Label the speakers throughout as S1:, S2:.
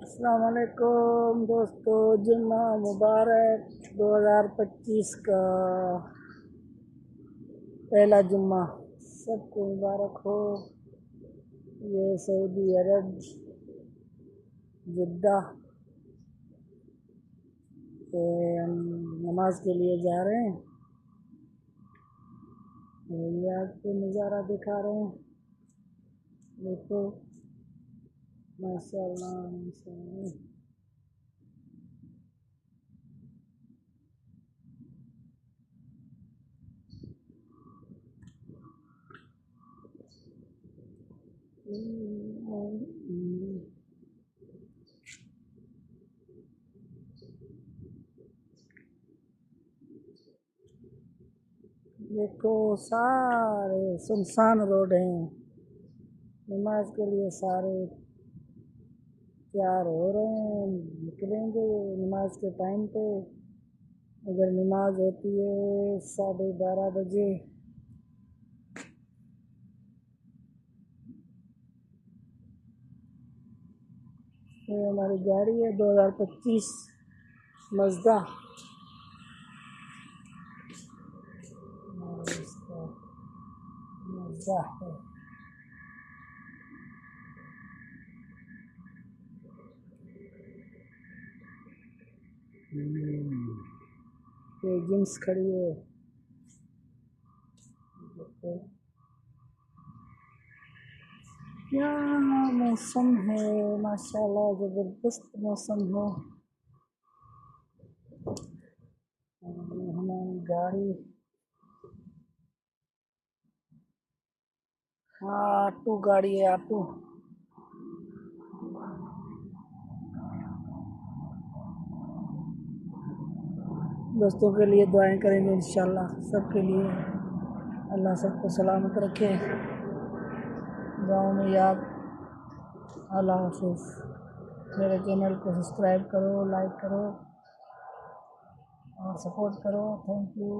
S1: अस्सलाम वालेकुम दोस्तों, जुम्मा मुबारक। 2025 का पहला जुम्मा सबको मुबारक हो। ये सऊदी अरब जिद्दा से हम नमाज के लिए जा रहे हैं। ये आपको नज़ारा दिखा रहे हैं, देखो माशाल्लाह माशाल्लाह। देखो सारे सुनसान रोड हैं, नमाज के लिए सारे तैयार हो रहे हैं, निकलेंगे नमाज के टाइम पे। अगर नमाज होती है 12:30 बजे। ये हमारी गाड़ी है 2025 मज़दा। और इसका मज़दा है। ये जींस खड़ी है, देखो क्या मौसम है, माशाल्लाह ज़बरदस्त मौसम है। हमारी गाड़ी हाँ ऑटो गाड़ी है, ऑटो। दोस्तों के लिए दुआएं करेंगे इंशाल्लाह, सबके लिए। अल्लाह सबको सलामत रखे, गाँव में याद। अल्लाह हाफिज़। मेरे चैनल को सब्सक्राइब करो, लाइक करो और सपोर्ट करो। Thank you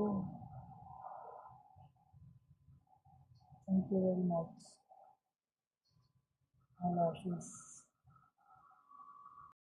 S1: very much. अल्लाह हाफिज़।